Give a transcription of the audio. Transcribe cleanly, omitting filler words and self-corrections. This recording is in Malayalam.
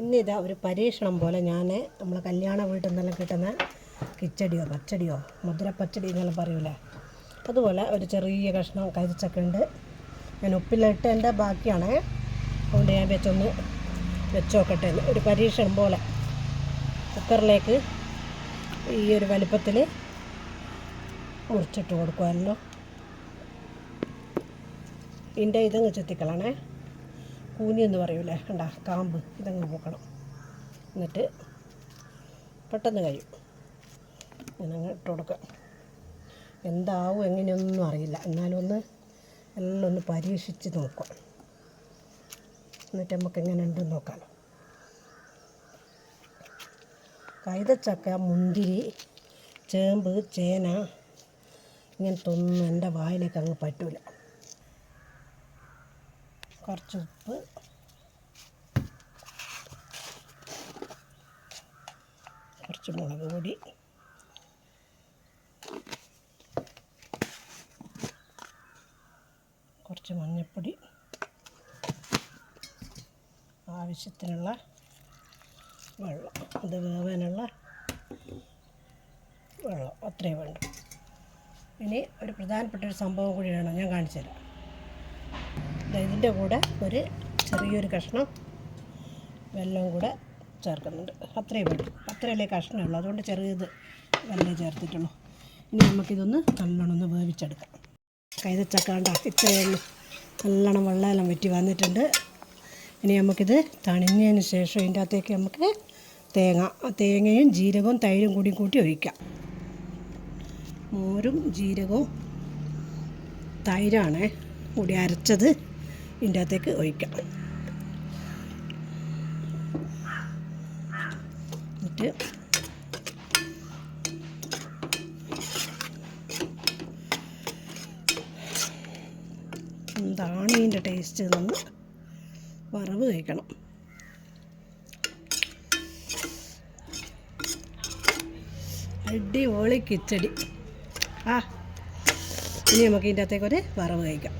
ഇനി ഇതാ ഒരു പരീക്ഷണം പോലെ ഞാൻ നമ്മൾ കല്യാണ വീട്ടിൽ നിന്നെല്ലാം കിട്ടുന്ന കിച്ചടിയോ പച്ചടിയോ മുദ്രപ്പച്ചടി എന്നെല്ലാം പറയൂലേ, അതുപോലെ ഒരു ചെറിയ കഷ്ണം കരിച്ചക്ക ഉണ്ട്. ഞാൻ ഉപ്പിലിട്ടതിൻ്റെ ബാക്കിയാണ്, അതുകൊണ്ട് ഞാൻ വെച്ച് നോക്കട്ടെ. ഒരു പരീക്ഷണം പോലെ കുക്കറിലേക്ക് ഈ ഒരു വലിപ്പത്തിൽ മുറിച്ചിട്ട് കൊടുക്കുമല്ലോ. ഇതിൻ്റെ ഇതങ്ങ് ചെത്തിക്കളണേ, കൂനി എന്ന് പറയൂലേ, കണ്ടാ കാമ്പ് ഇതങ്ങ് പോക്കണം. എന്നിട്ട് പെട്ടെന്ന് കഴിയും. ഞാനങ്ങ് ഇട്ട് കൊടുക്കാം. എന്താവും എങ്ങനെയൊന്നും അറിയില്ല, എന്നാലും എല്ലാം ഒന്ന് പരീക്ഷിച്ച് നോക്കാം. എന്നിട്ട് നമുക്ക് എങ്ങനെ ഉണ്ടെന്ന് നോക്കാമല്ലോ. കൈതച്ചക്ക, മുന്തിരി, ചേമ്പ്, ചേന ഇങ്ങനത്തൊന്നും എൻ്റെ വായിലേക്ക് അങ്ങ് പറ്റൂല. കുറച്ച് ഉപ്പ്, കുറച്ച് മുളക് പൊടി, കുറച്ച് മഞ്ഞൾപ്പൊടി, ആവശ്യത്തിനുള്ള വെള്ളം, അത് വേവാനുള്ള വെള്ളം അത്രയും വേണ്ട. ഇനി ഒരു പ്രധാനപ്പെട്ട ഒരു സംഭവം കൂടിയാണ് ഞാൻ കാണിച്ചു തരാം. ഇതിൻ്റെ കൂടെ ഒരു ചെറിയൊരു കഷ്ണം വെല്ലം കൂടെ ചേർക്കുന്നുണ്ട്. അത്രയും വേണം, അത്രയല്ലേ കഷ്ണമുള്ളൂ, അതുകൊണ്ട് ചെറിയത് വെല്ലം ചേർത്തിട്ടുള്ളൂ. ഇനി നമുക്കിതൊന്ന് നല്ലോണം വേവിച്ചെടുക്കാം. കൈതച്ചക്കാണ്ട ഇത്രയേ ഉള്ളൂ, നല്ലോണം വെള്ളമെല്ലാം വറ്റി വന്നിട്ടുണ്ട്. ഇനി നമുക്കിത് തണിഞ്ഞതിന് ശേഷം ഇതിൻ്റെ അകത്തേക്ക് നമുക്ക് തേങ്ങയും ജീരകവും തൈരും കൂട്ടി ഒഴിക്കാം. മോരും ജീരകവും തൈരാണ് കൂടി അരച്ചത് ഇതിൻ്റെ അകത്തേക്ക് ഒഴിക്കാം. എന്നിട്ട് എന്താണ് ഇതിൻ്റെ ടേസ്റ്റ് എന്ന് വറവ് കഴിക്കണം. അടിപൊളി കിച്ചടി. ഇനി നമുക്ക് ഇതിൻ്റെ അകത്തേക്കൊരു വറവ് കഴിക്കാം.